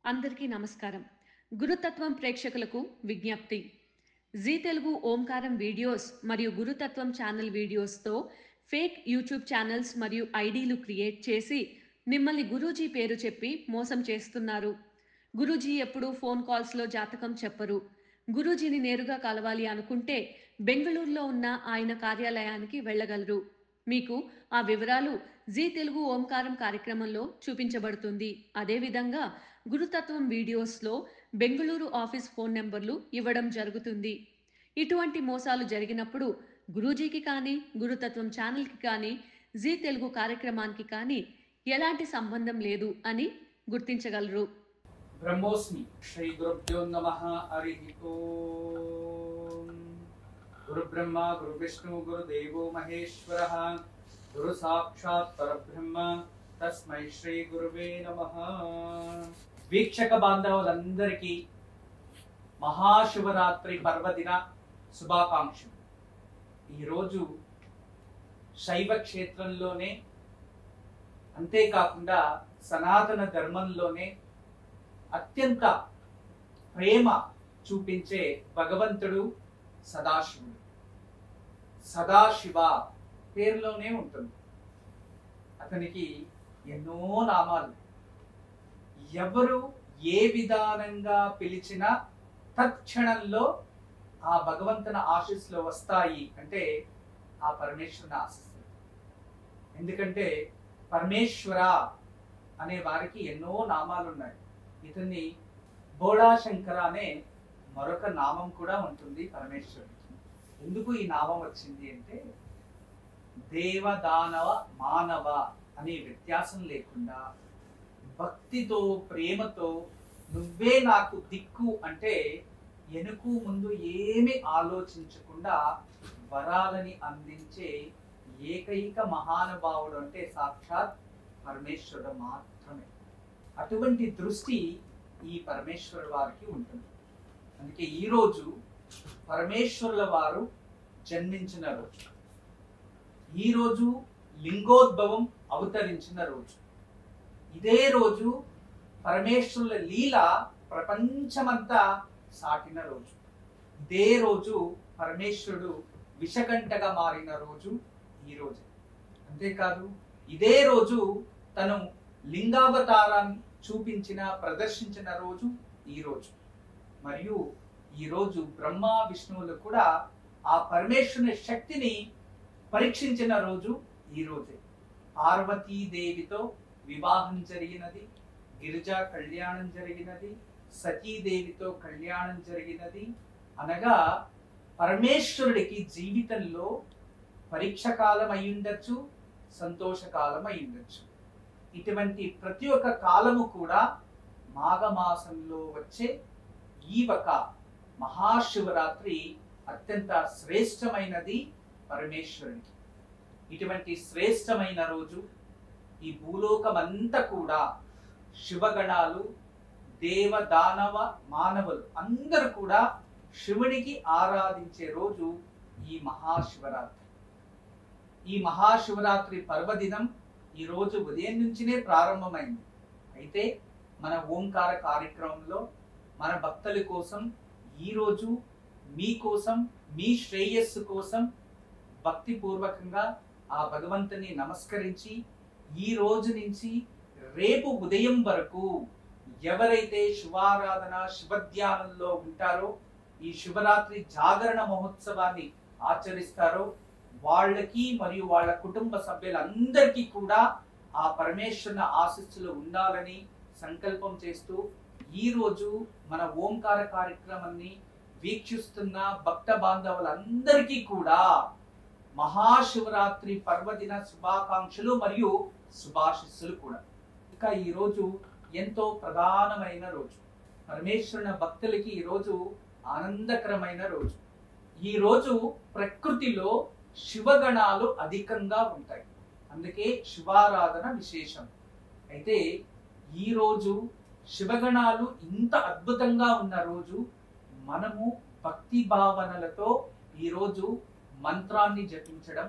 అందరికీ నమస్కారం. గురుతత్వం ప్రేక్షకులకు విజ్ఞప్తి. జీ తెలుగు ఓంకారం వీడియోస్ మరియు గురుతత్వం ఛానల్ వీడియోస్‌తో ఫేక్ యూట్యూబ్ ఛానల్స్ మరియు ఐడీలు క్రియేట్ చేసి మిమ్మల్ని గురూజీ పేరు చెప్పి మోసం చేస్తున్నారు. గురూజీ ఎప్పుడూ ఫోన్ కాల్స్‌లో జాతకం చెప్పరు. గురూజీని నేరుగా కలవాలి అనుకుంటే బెంగుళూరులో ఉన్న ఆయన కార్యాలయానికి వెళ్ళగలరు. మీకు ఆ వివరాలు జీ తెలుగు ఓంకారం కార్యక్రమంలో చూపించబడుతుంది. అదేవిధంగా గురుతత్వం వీడియోస్‌లో బెంగుళూరు ఆఫీస్ ఫోన్ నంబర్లు ఇవ్వడం జరుగుతుంది. ఇటువంటి మోసాలు జరిగినప్పుడు గురూజీకి కానీ, గురుతత్వం ఛానల్‌కి కానీ, జీ తెలుగు కార్యక్రమానికి కానీ ఎలాంటి సంబంధం లేదు అని గుర్తించగలరు. బ్రహ్మోస్మి శ్రీ గురుభ్యో నమః హరి ఓం. గురు బ్రహ్మ గురు విష్ణు గురు దేవో మహేశ్వరః గురు సాక్షాత్ పరబ్రహ్మ తస్మై శ్రీ గురువే నమః. వీక్షక బాంధవులందరికీ మహాశివరాత్రి పర్వదిన శుభాకాంక్షలు. ఈరోజు శైవ క్షేత్రంలోనే అంతేకాకుండా సనాతన ధర్మంలోనే అత్యంత ప్రేమ చూపించే భగవంతుడు సదాశివుడు. సదాశివ పేరులోనే ఉంటుంది. అతనికి ఎన్నో నామాలు. ఎవరు ఏ విధానంగా పిలిచినా తత్క్షణంలో ఆ భగవంతుని ఆశీస్సులు వస్తాయి అంటే ఆ పరమేశ్వరుని ఆశీస్సులు. ఎందుకంటే పరమేశ్వర అనే వారికి ఎన్నో నామాలు ఉన్నాయి. ఇతన్ని బోళాశంకర అనే మరొక నామం కూడా ఉంటుంది పరమేశ్వరుడికి. ఎందుకు ఈ నామం వచ్చింది అంటే దేవ దానవ మానవ అనే వ్యత్యాసం లేకుండా భక్తితో ప్రేమతో నువ్వే నాకు దిక్కు అంటే వెనుకు ముందు ఏమి ఆలోచించకుండా వరాలని అందించే ఏకైక మహానుభావుడు అంటే సాక్షాత్ పరమేశ్వరుడు మాత్రమే. అటువంటి దృష్టి ఈ పరమేశ్వరుడు వారికి ఉంటుంది. అందుకే ఈరోజు పరమేశ్వరుల వారు జన్మించిన రోజు, ఈరోజు లింగోద్భవం అవతరించిన రోజు, ఇదే రోజు పరమేశ్వరుల లీల ప్రపంచమంతా సాటిన రోజు, ఇదే రోజు పరమేశ్వరుడు విషకంటగా మారిన రోజు ఈ రోజు. అంతేకాదు ఇదే రోజు తను లింగావతారాన్ని చూపించిన ప్రదర్శించిన రోజు ఈ రోజు. మరియు ఈ రోజు బ్రహ్మ విష్ణువులు కూడా ఆ పరమేశ్వరుని శక్తిని పరీక్షించిన రోజు ఈ రోజే. పార్వతీదేవితో వివాహం జరిగినది, గిరిజా కళ్యాణం జరిగినది, సతీదేవితో కళ్యాణం జరిగినది. అనగా పరమేశ్వరుడికి జీవితంలో పరీక్ష కాలం అయి ఉండొచ్చు, సంతోషకాలం అయి ఉండొచ్చు. ఇటువంటి ప్రతి ఒక్క కాలము కూడా మాఘమాసంలో వచ్చే ఈ ఒక మహాశివరాత్రి అత్యంత శ్రేష్టమైనది పరమేశ్వరునికి. ఇటువంటి శ్రేష్టమైన రోజు ఈ భూలోకమంతా కూడా శివగణాలు, దేవ దానవ మానవులు అందరూ కూడా శివునికి ఆరాధించే రోజు ఈ మహాశివరాత్రి. ఈ మహాశివరాత్రి పర్వదినం ఈ రోజు ఉదయం నుంచినే ప్రారంభమైంది. అయితే మన ఓంకార కార్యక్రమంలో మన భక్తుల కోసం ఈరోజు మీకోసం మీ శ్రేయస్సు కోసం భక్తిపూర్వకంగా ఆ భగవంతుని నమస్కరించి ఈ రోజు నుంచి రేపు ఉదయం వరకు ఎవరైతే శివారాధన శివధ్యానంలో ఉంటారో ఈ శివరాత్రి జాగరణ మహోత్సవాన్ని ఆచరిస్తారో వాళ్ళకి మరియు వాళ్ళ కుటుంబ సభ్యులందరికీ కూడా ఆ పరమేశ్వరుని ఆశీస్సులు ఉండాలని సంకల్పం చేస్తూ ఈ రోజు మన ఓంకార కార్యక్రమాన్ని వీక్షిస్తున్న భక్త బాంధవులందరికీ కూడా మహాశివరాత్రి పర్వదిన శుభాకాంక్షలు మరియు శుభాశిస్సులు కూడా. ఇంకా ఈ రోజు ఎంతో ప్రధానమైన రోజు. పరమేశ్వరుని భక్తులకి ఈ రోజు ఆనందకరమైన రోజు. ఈ రోజు ప్రకృతిలో శివగణాలు అధికంగా ఉంటాయి. అందుకే శివారాధన విశేషం. అయితే ఈ రోజు శివగణాలు ఇంత అద్భుతంగా ఉన్న రోజు మనము భక్తి భావనలతో ఈరోజు మంత్రాన్ని జపించడం,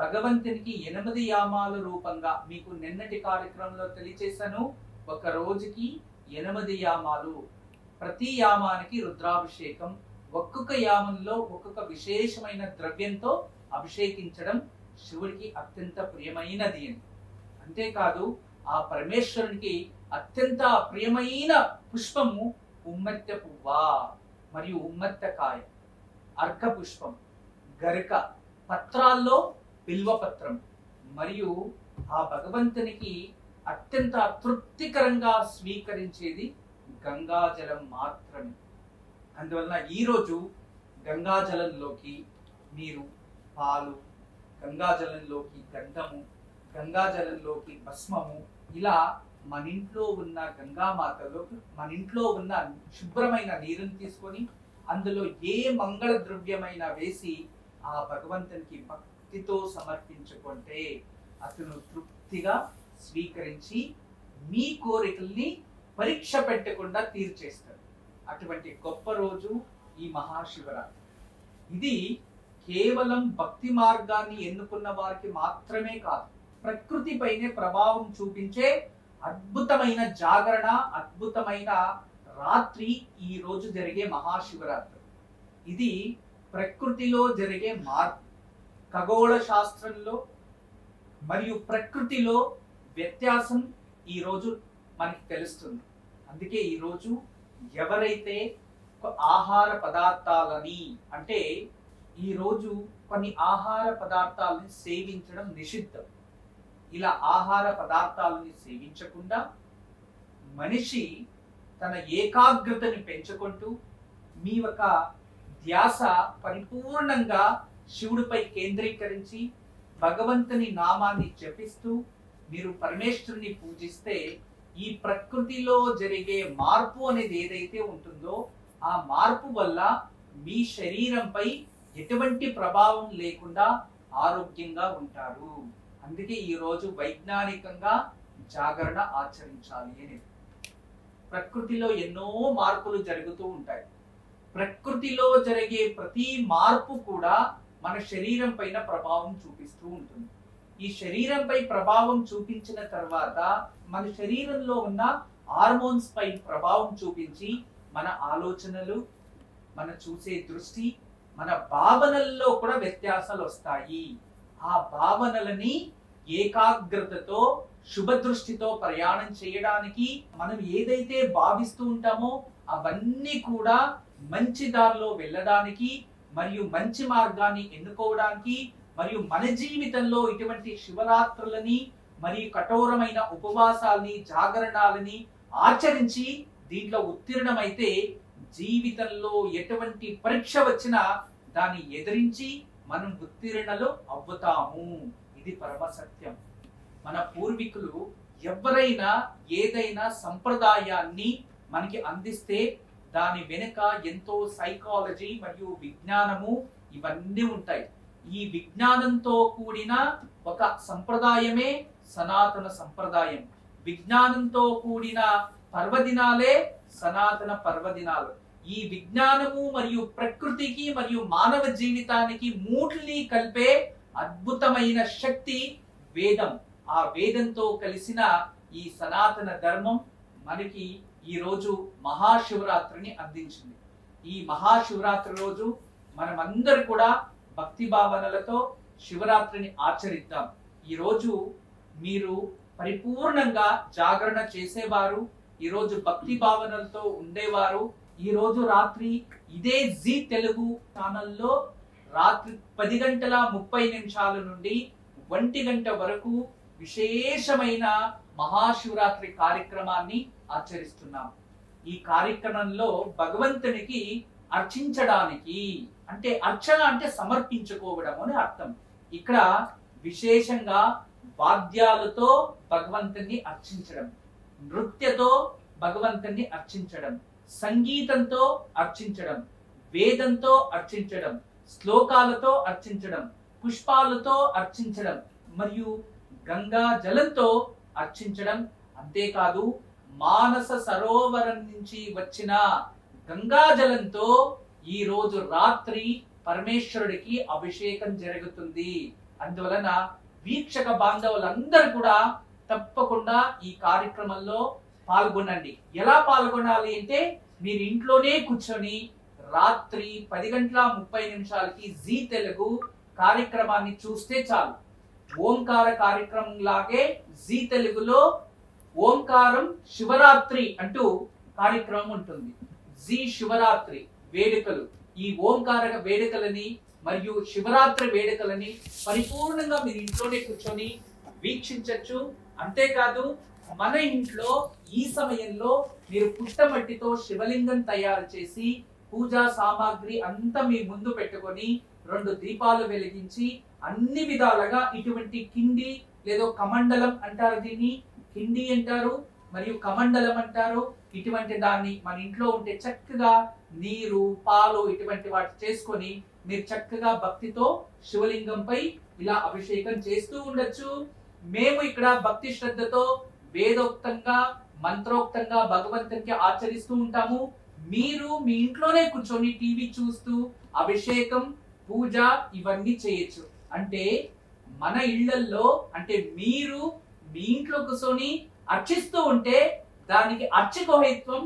భగవంతునికి 8 యామాల రూపంగా మీకు నిన్నటి కార్యక్రమంలో తెలియచేశాను. ఒక రోజుకి 8 యామాలు, ప్రతి యామానికి రుద్రాభిషేకం, ఒక్కొక్క యామంలో ఒక్కొక్క విశేషమైన ద్రవ్యంతో అభిషేకించడం శివుడికి అత్యంత ప్రియమైనది అని. అంతేకాదు ఆ పరమేశ్వరునికి అత్యంత ప్రియమైన పుష్పము ఉమ్మెత్త పువ్వ మరియు ఉమ్మెత్తకాయ, అర్క పుష్పం, గరిక, పత్రాల్లో బిల్వపత్రం మరియు ఆ భగవంతునికి అత్యంత తృప్తికరంగా స్వీకరించేది గంగాజలం మాత్రమే. అందువలన ఈరోజు గంగాజలంలోకి మీరు పాలు, గంగాజలంలోకి గంధము, గంగాజలంలోకి భస్మము, ఇలా మన ఇంట్లో ఉన్న గంగామాతలో మన ఇంట్లో ఉన్న శుభ్రమైన నీరుని తీసుకొని అందులో ఏ మంగళ ద్రవ్యమైన వేసి ఆ భగవంతునికి భక్తితో సమర్పించుకుంటే అతను తృప్తిగా స్వీకరించి మీ కోరికల్ని పరీక్ష పెట్టకుండా తీర్చేస్తాడు. అటువంటి గొప్ప రోజు ఈ మహాశివరాత్రి. ఇది కేవలం భక్తి మార్గాన్ని ఎన్నుకున్న వారికి మాత్రమే కాదు, ప్రకృతిపైనే ప్రభావం చూపించే అద్భుతమైన జాగరణ, అద్భుతమైన రాత్రి ఈ రోజు జరిగే మహాశివరాత్రి. ఇది ప్రకృతిలో జరిగే మార్పు, ఖగోళ శాస్త్రంలో మరియు ప్రకృతిలో వ్యత్యాసం ఈ రోజు మనకి తెలుస్తుంది. అందుకే ఈ రోజు ఎవరైతే ఆహార పదార్థాలని, అంటే ఈ రోజు కొన్ని ఆహార పదార్థాలని సేవించడం నిషిద్ధం. ఇలా ఆహార పదార్థాలని సేవించకుండా మనిషి తన ఏకాగ్రతని పెంచుకుంటూ మీ యొక్క ధ్యాస పరిపూర్ణంగా శివుడిపై కేంద్రీకరించి భగవంతుని నామాన్ని జపిస్తూ మీరు పరమేశ్వరుని పూజిస్తే ఈ ప్రకృతిలో జరిగే మార్పు అనేది ఏదైతే ఉంటుందో ఆ మార్పు వల్ల మీ శరీరంపై ఎటువంటి ప్రభావం లేకుండా ఆరోగ్యంగా ఉంటారు. అందుకే ఈ రోజు వైజ్ఞానికంగా జాగరణ ఆచరించాలి అనేది. ప్రకృతిలో ఎన్నో మార్పులు జరుగుతూ ఉంటాయి. ప్రకృతిలో జరిగే ప్రతి మార్పు కూడా మన శరీరం పైన ప్రభావం చూపిస్తూ ఉంటుంది. ఈ శరీరంపై ప్రభావం చూపించిన తర్వాత మన శరీరంలో ఉన్న హార్మోన్స్ పై ప్రభావం చూపించి మన ఆలోచనలు, మన చూసే దృష్టి, మన భావనల్లో కూడా వ్యత్యాసాలు వస్తాయి. ఆ భావనలని ఏకాగ్రతతో, శుభ దృష్టితో ప్రయాణం చేయడానికి మనం ఏదైతే భావిస్తూ ఉంటామో అవన్నీ కూడా మంచి దారిలో వెళ్ళడానికి మరియు మంచి మార్గాన్ని ఎన్నుకోవడానికి మరియు మన జీవితంలో ఇటువంటి శివరాత్రులని మరియు కఠోరమైన ఉపవాసాలని, జాగరణాలని ఆచరించి దీంట్లో ఉత్తీర్ణమైతే జీవితంలో ఎటువంటి పరీక్ష వచ్చినా దాన్ని ఎదిరించి మనం ఉత్తీర్ణలు అవ్వుతాము. ఇది పరమ సత్యం. మన పూర్వీకులు ఎవరైనా ఏదైనా సంప్రదాయాన్ని మనకి అందిస్తే దాని వెనుక ఎంతో సైకాలజీ మరియు విజ్ఞానము ఇవన్నీ ఉంటాయి. ఈ విజ్ఞానంతో కూడిన ఒక సంప్రదాయమే సనాతన సంప్రదాయం. విజ్ఞానంతో కూడిన పర్వదినాలే సనాతన పర్వదినాలు. ఈ విజ్ఞానము మరియు ప్రకృతికి మరియు మానవ జీవితానికి మూటిని కలిపే అద్భుతమైన శక్తి వేదం. ఆ వేదంతో కలిసిన ఈ సనాతన ధర్మం మనకి ఈ రోజు మహాశివరాత్రిని అందించింది. ఈ మహాశివరాత్రి రోజు మనమందరూ కూడా భక్తి భావనలతో శివరాత్రిని ఆచరిద్దాం. ఈ రోజు మీరు పరిపూర్ణంగా జాగరణ చేసేవారు, ఈ రోజు భక్తి భావనలతో ఉండేవారు, ఈ రోజు రాత్రి ఇదే జీ తెలుగు ఛానల్లో రాత్రి 10:30 నుండి 1 గంట వరకు విశేషమైన మహాశివరాత్రి కార్యక్రమాన్ని ఆచరిస్తున్నాం. ఈ కార్యక్రమంలో భగవంతునికి అర్చించడానికి, అంటే అర్చన అంటే సమర్పించుకోవడం అని అర్థం. ఇక్కడ విశేషంగా వాద్యాలతో భగవంతుని అర్చించడం, నృత్యతో భగవంతుని అర్చించడం, సంగీతంతో అర్చించడం, వేదంతో అర్చించడం, శ్లోకాలతో అర్చించడం, పుష్పాలతో అర్చించడం మరియు గంగా జలంతో అర్చించడం. అంతేకాదు మానస సరోవరం నుంచి వచ్చిన గంగా జలంతో ఈ రోజు రాత్రి పరమేశ్వరుడికి అభిషేకం జరుగుతుంది. అందువలన వీక్షక బాంధవులందరూ కూడా తప్పకుండా ఈ కార్యక్రమంలో పాల్గొనండి. ఎలా పాల్గొనాలి అంటే మీరు ఇంట్లోనే కూర్చొని రాత్రి 10:30 జీ తెలుగు కార్యక్రమాన్ని చూస్తే చాలు. ఓంకార కార్యక్రమం లాగే జీ తెలుగులో ఓంకారం శివరాత్రి అంటూ కార్యక్రమం ఉంటుంది. జీ శివరాత్రి వేడుకలు, ఈ ఓంకార వేడుకలని మరియు శివరాత్రి వేడుకలని పరిపూర్ణంగా మీరు ఇంట్లోనే కూర్చొని వీక్షించవచ్చు. అంతేకాదు మన ఇంట్లో ఈ సమయంలో మీరు పుట్టమట్టితో శివలింగం తయారు చేసి పూజా సామాగ్రి అంతా మీ ముందు పెట్టుకొని 2 దీపాలు వెలిగించి అన్ని విధాలుగా ఇటువంటి కిండి లేదో కమండలం అంటారు, దీన్ని కిండి అంటారు మరియు కమండలం అంటారు. ఇటువంటి దాన్ని మన ఇంట్లో ఉంటే చక్కగా నీరు పాలు ఇటువంటి వాటి చేసుకొని మీరు చక్కగా భక్తితో శివలింగంపై ఇలా అభిషేకం చేస్తూ ఉండొచ్చు. మేము ఇక్కడ భక్తి శ్రద్ధతో వేదోక్తంగా మంత్రోక్తంగా భగవంతునికి ఆచరిస్తూ ఉంటాము. మీరు మీ ఇంట్లోనే కూర్చొని టీవీ చూస్తూ అభిషేకం పూజ ఇవన్నీ చేయొచ్చు. అంటే మన ఇళ్లల్లో అంటే మీరు మీ ఇంట్లో కూర్చొని అర్చిస్తూ ఉంటే దానికి అర్చకోహిత్వం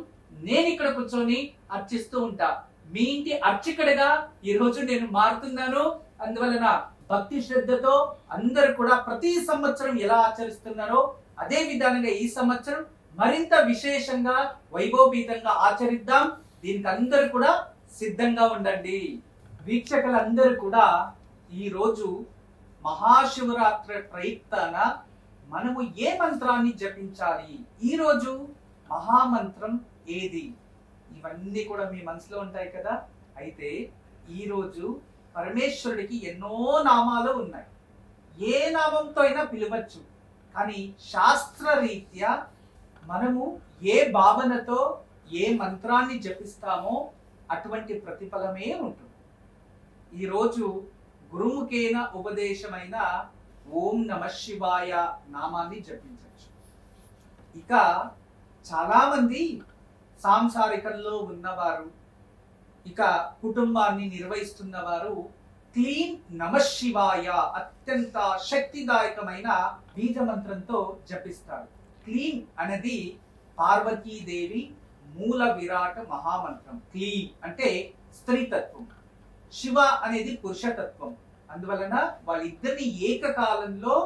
నేను ఇక్కడ కూర్చొని అర్చిస్తూ ఉంటా. మీ ఇంటి అర్చకుడిగా ఈ రోజు నేను మారుతున్నాను. అందువలన భక్తి శ్రద్ధతో అందరూ కూడా ప్రతి సంవత్సరం ఎలా ఆచరిస్తున్నారో అదే విధానంగా ఈ సంవత్సరం మరింత విశేషంగా వైభవపీతంగా ఆచరిద్దాం. దీనికి అందరూ కూడా సిద్ధంగా ఉండండి. వీక్షకులందరూ కూడా ఈ రోజు మహాశివరాత్రి ప్రయుక్తాన మనము ఏ మంత్రాన్ని జపించాలి, ఈ రోజు మహామంత్రం ఏది, ఇవన్నీ కూడా మీ మనసులో ఉంటాయి కదా. అయితే ఈ రోజు పరమేశ్వరుడికి ఎన్నో నామాలు ఉన్నాయి. ఏ నామంతో అయినా పిలవచ్చు. కానీ శాస్త్రరీత్యా మనము ఏ భావనతో ఏ మంత్రాన్ని జపిస్తామో అటువంటి ప్రతిఫలమే ఉంటుంది. ఈరోజు గురుముఖేన ఉపదేశమైన ఓం నమః శివాయ నామాన్ని జపించవచ్చు. ఇక చాలా మంది సాంసారికంలో ఉన్నవారు, ఇక కుటుంబాన్ని నిర్వహిస్తున్నవారు క్లీన్ నమః శివాయ అత్యంత శక్తిదాయకమైన బీజ మంత్రంతో జపిస్తారు. క్లీన్ అనేది పార్వతీదేవి మూల విరాట మహామంత్రం. క్లీన్ అంటే స్త్రీతత్వం, శివ అనేది పురుషతత్వం. అందువలన వాళ్ళిద్దరిని ఏకకాలంలో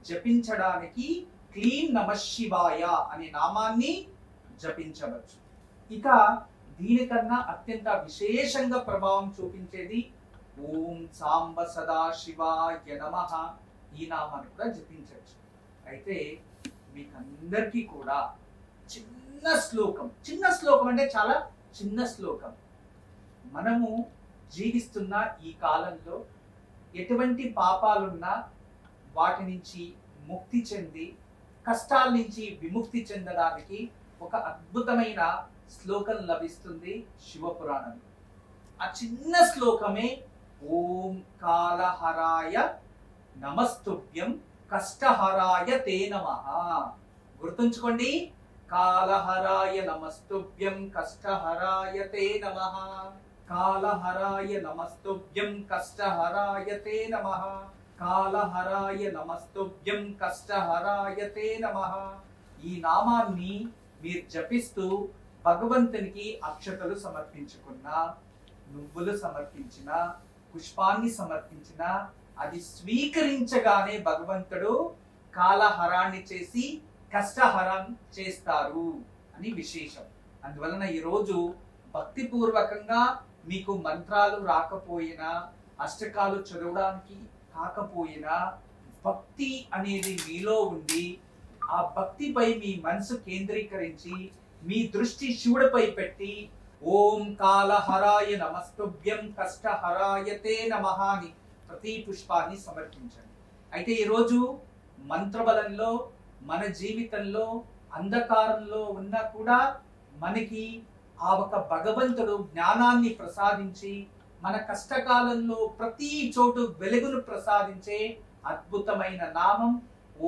జపించడానికి క్లీన్ నమః శివాయ అనే నామాన్ని జపించవచ్చు. ఇక దీనికన్నా అత్యంత విశేషంగా ప్రభావం చూపించేది ఓం సాంబ సదాశివాయ నమః, ఈ నామాన్ని కూడా జపించవచ్చు. అయితే మీకందరికీ కూడా చిన్న శ్లోకం అంటే చాలా చిన్న శ్లోకం. మనము జీవిస్తున్న ఈ కాలంలో ఎటువంటి పాపాలున్నా వాటి నుంచి ముక్తి చెంది కష్టాల నుంచి విముక్తి చెందడానికి ఒక అద్భుతమైన శ్లోకం లభిస్తుంది శివపురాణం. ఆ చిన్న శ్లోకమే ఓం కాలహరాయ నమస్తుభ్యం కష్టహరాయ తే నమః. గుర్తుంచుకోండి, కాలహరాయ నమస్తుభ్యం కష్టహరాయ తే నమః. కాలహరాయ నమస్తుభ్యం కష్టహరాయ తే నమః. కాలహరాయ నమస్తుభ్యం కష్టహరాయ తే నమః. ఈ నామాన్ని మీరు జపిస్తూ భగవంతునికి అక్షతలు సమర్పించుకున్నా, నువ్వులు సమర్పించిన, పుష్పాన్ని సమర్పించిన, అది స్వీకరించగానే భగవంతుడు కాలహరాన్ని చేసి కష్టహరం చేస్తారు అని విశేషం. అందువలన ఈరోజు భక్తిపూర్వకంగా మీకు మంత్రాలు రాకపోయినా, అష్టకాలు చదవడానికి కాకపోయినా, భక్తి అనేది మీలో ఉండి ఆ భక్తిపై మీ మనసు కేంద్రీకరించి మీ దృష్టి శివుడిపై పెట్టి ఓం కాలహరాయ నమస్తుభ్యం కష్టహరాయ తే నమః అని ప్రతి పుష్పాన్ని సమర్పించండి. అయితే ఈరోజు మంత్రబలంలో మన జీవితంలో అంధకారంలో ఉన్నా కూడా మనకి ఆ ఒక భగవంతుడు జ్ఞానాన్ని ప్రసాదించి మన కష్టకాలంలో ప్రతి చోటు వెలుగును ప్రసాదించే అద్భుతమైన నామం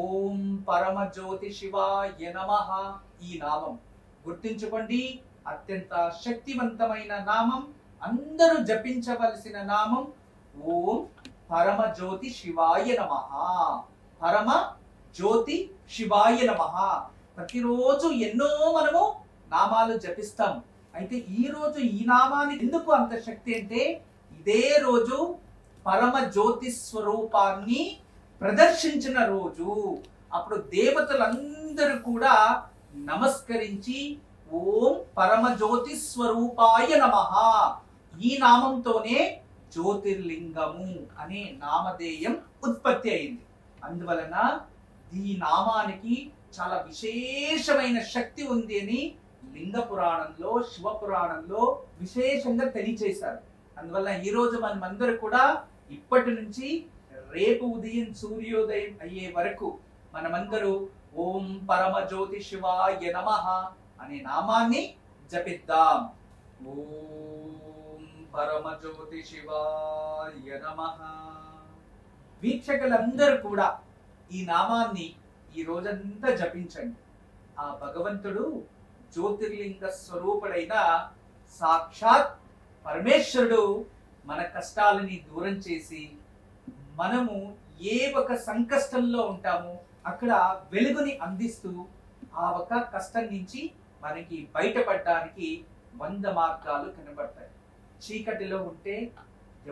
ఓం పరమజ్యోతి శివాయ నమః. ఈ నామం గుర్తుంచుకోండి, అత్యంత శక్తివంతమైన నామం, అందరూ జపించవలసిన నామం ఓం పరమజ్యోతి శివాయ నమః. పరమ జ్యోతి శివాయ నమః. ప్రతిరోజు ఎన్నో మనము నామాలు జపిస్తాం. అయితే ఈ రోజు ఈ నామానికి ఎందుకు అంత శక్తి అంటే, ఇదే రోజు పరమ జ్యోతి స్వరూపాన్ని ప్రదర్శించిన రోజు. అప్పుడు దేవతలందరూ కూడా నమస్కరించి ఓం పరమ జ్యోతి స్వరూపాయ నమః, ఈ నామంతోనే జ్యోతిర్లింగము అనే నామధేయం ఉత్పత్తి అయింది. అందువలన ఈ నామానికి చాలా విశేషమైన శక్తి ఉంది అని లింగ పురాణంలో, శివ పురాణంలో విశేషంగా తెలియచేశారు. అందువల్ల ఈ రోజు మనమందరూ కూడా ఇప్పటి నుంచి రేపు ఉదయం సూర్యోదయం అయ్యే వరకు మనమందరూ ఓం పరమ జ్యోతి శివాయ నమః అనే నామాన్ని జపిద్దాం. ఓం పరమ జ్యోతి శివాయ నమః. వీక్షకులందరూ కూడా ఈ నామాన్ని ఈ రోజంతా జపించండి. ఆ భగవంతుడు జ్యోతిర్లింగ స్వరూపుడైన సాక్షాత్ పరమేశ్వరుడు మన కష్టాలని దూరం చేసి, మనము ఏ ఒక సంకష్టంలో ఉంటామో అక్కడ వెలుగుని అందిస్తూ ఆ ఒక కష్టం నుంచి మనకి బయటపడడానికి 100 మార్గాలు కనబడతాయి. చీకటిలో ఉంటే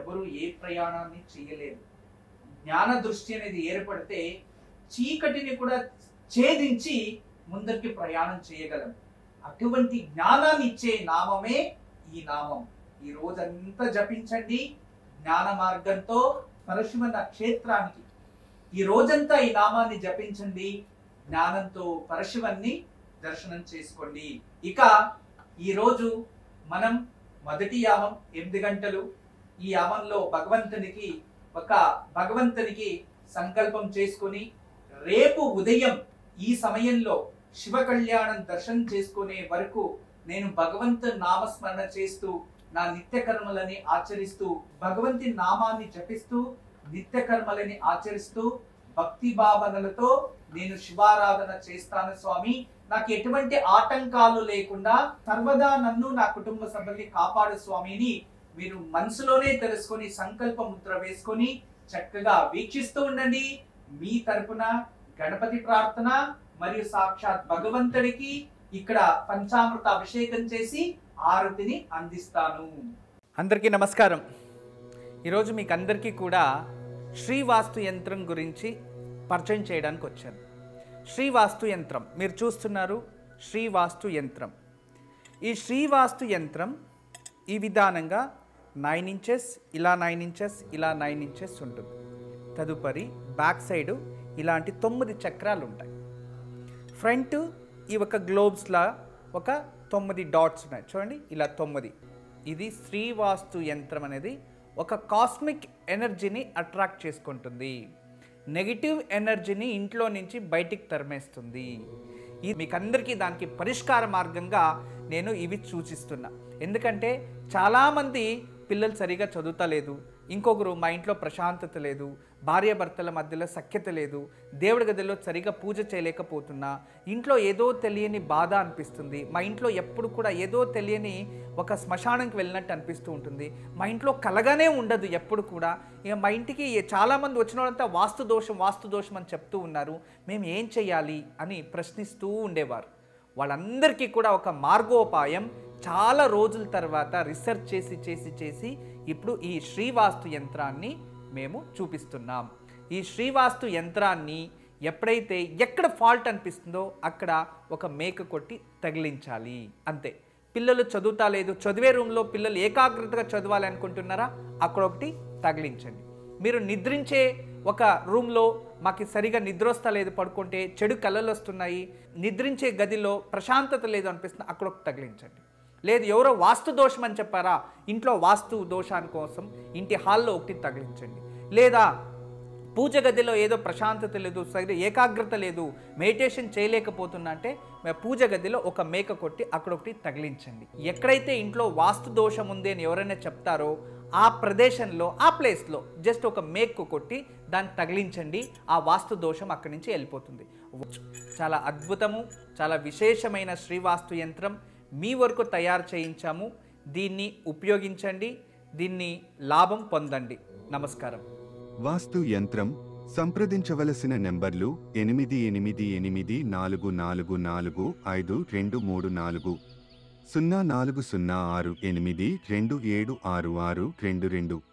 ఎవరు ఏ ప్రయాణాన్ని చేయలేరు. జ్ఞాన దృష్టి అనేది ఏర్పడితే చీకటిని కూడా ఛేదించి ముందరికి ప్రయాణం చేయగలం. అటువంటి జ్ఞానాన్ని ఇచ్చే నామమే ఈ నామం. ఈ రోజంతా జపించండి జ్ఞాన మార్గంతో పరశుమన క్షేత్రానికి. ఈ రోజంతా ఈ నామాన్ని జపించండి, జ్ఞానంతో పరశువన్ని దర్శనం చేసుకోండి. ఇక ఈ రోజు మనం మొదటి యామం 8 గంటలు. ఈ యామంలో భగవంతునికి సంకల్పం చేసుకొని రేపు ఉదయం ఈ సమయంలో శివ కళ్యాణం దర్శనం చేసుకునే వరకు నేను భగవంతు నామస్మరణ చేస్తూ, నా నిత్య కర్మలని ఆచరిస్తూ, భగవంతి నామాన్ని జపిస్తూ నిత్య కర్మలని ఆచరిస్తూ భక్తి భావనలతో నేను శివారాధన చేస్తాను స్వామి. నాకు ఎటువంటి ఆటంకాలు లేకుండా సర్వదా నన్ను, నా కుటుంబ సభ్యుల్ని కాపాడు స్వామిని మీరు మనసులోనే తెలుసుకొని సంకల్ప ముద్ర వేసుకొని చక్కగా వీక్షిస్తూ ఉండండి. మీ తరపున గణపతి ప్రార్థన మరియు సాక్షాత్ భగవంతుడికి ఇక్కడ పంచామృత అభిషేకం చేసి ఆరతిని అందిస్తాను. అందరికీ నమస్కారం. ఈరోజు మీకు అందరికీ కూడా శ్రీవాస్తు యంత్రం గురించి పరిచయం చేయడానికి వచ్చాను. శ్రీవాస్తు యంత్రం మీరు చూస్తున్నారు. శ్రీవాస్తు యంత్రం, ఈ శ్రీవాస్తు యంత్రం ఈ విధానంగా 9 ఇంచెస్, ఇలా 9 ఇంచెస్, ఇలా 9 ఇంచెస్ ఉంటుంది. తదుపరి బ్యాక్ సైడు ఇలాంటి 9 చక్రాలు ఉంటాయి. ఫ్రంట్ ఈ ఒక గ్లోబ్స్లా ఒక 9 డాట్స్ ఉన్నాయి చూడండి, ఇలా 9. ఇది శ్రీవాస్తు యంత్రం అనేది ఒక కాస్మిక్ ఎనర్జీని అట్రాక్ట్ చేసుకుంటుంది. నెగిటివ్ ఎనర్జీని ఇంట్లో నుంచి బయటికి తరిమేస్తుంది. ఇది మీకు అందరికీ దానికి పరిష్కార మార్గంగా నేను ఇవి సూచిస్తున్నా. ఎందుకంటే చాలామంది పిల్లలు సరిగా చదువుతలేదు, ఇంకొకరు మా ఇంట్లో ప్రశాంతత లేదు, భార్యాభర్తల మధ్యలో సఖ్యత లేదు, దేవుడి గదిలో సరిగా పూజ చేయలేకపోతున్నా, ఇంట్లో ఏదో తెలియని బాధ అనిపిస్తుంది, మా ఇంట్లో ఎప్పుడు కూడా ఏదో తెలియని ఒక శ్మశానంకి వెళ్ళినట్టు అనిపిస్తూ ఉంటుంది, మా ఇంట్లో కలగానే ఉండదు ఎప్పుడు కూడా. ఇక మా ఇంటికి చాలామంది వచ్చిన వాళ్ళంతా వాస్తు దోషం అని చెప్తూ ఉన్నారు, మేము ఏం చేయాలి అని ప్రశ్నిస్తూ ఉండేవారు. వాళ్ళందరికీ కూడా ఒక మార్గోపాయం చాలా రోజుల తర్వాత రీసెర్చ్ చేసి ఇప్పుడు ఈ శ్రీవాస్తు యంత్రాన్ని మేము చూపిస్తున్నాం. ఈ శ్రీవాస్తు యంత్రాన్ని ఎప్పుడైతే ఎక్కడ ఫాల్ట్ అనిపిస్తుందో అక్కడ ఒక మేక కొట్టి తగిలించాలి, అంతే. పిల్లలు చదువుతా లేదు, చదివే రూమ్లో పిల్లలు ఏకాగ్రతగా చదవాలి అనుకుంటున్నారా, అక్కడ ఒకటి తగిలించండి. మీరు నిద్రించే ఒక రూమ్లో మాకు సరిగా నిద్ర వస్తా లేదు, పడుకుంటే చెడు కళలు వస్తున్నాయి, నిద్రించే గదిలో ప్రశాంతత లేదు అనిపిస్తుంది, అక్కడ ఒకటి తగిలించండి. లేదు ఎవరో వాస్తు దోషం అని చెప్పారా, ఇంట్లో వాస్తు దోషాని కోసం ఇంటి హాల్లో ఒకటి తగిలించండి. లేదా పూజ గదిలో ఏదో ప్రశాంతత లేదు, సరిగ్గా ఏకాగ్రత లేదు, మెడిటేషన్ చేయలేకపోతున్నా అంటే పూజ గదిలో ఒక మేక కొట్టి అక్కడ ఒకటి తగిలించండి. ఎక్కడైతే ఇంట్లో వాస్తు దోషం ఉంది అని ఎవరైనా చెప్తారో ఆ ప్రదేశంలో, ఆ ప్లేస్లో జస్ట్ ఒక మేకు కొట్టి దాన్ని తగిలించండి, ఆ వాస్తు దోషం అక్కడి నుంచి వెళ్ళిపోతుంది. చాలా అద్భుతము, చాలా విశేషమైన శ్రీవాస్తు యంత్రం మీ వరకు తయారు చేయించాము. దీన్ని ఉపయోగించండి, దీన్ని లాభం పొందండి. నమస్కారం. వాస్తు యంత్రం సంప్రదించవలసిన నెంబర్లు 8884452344, 040682766622.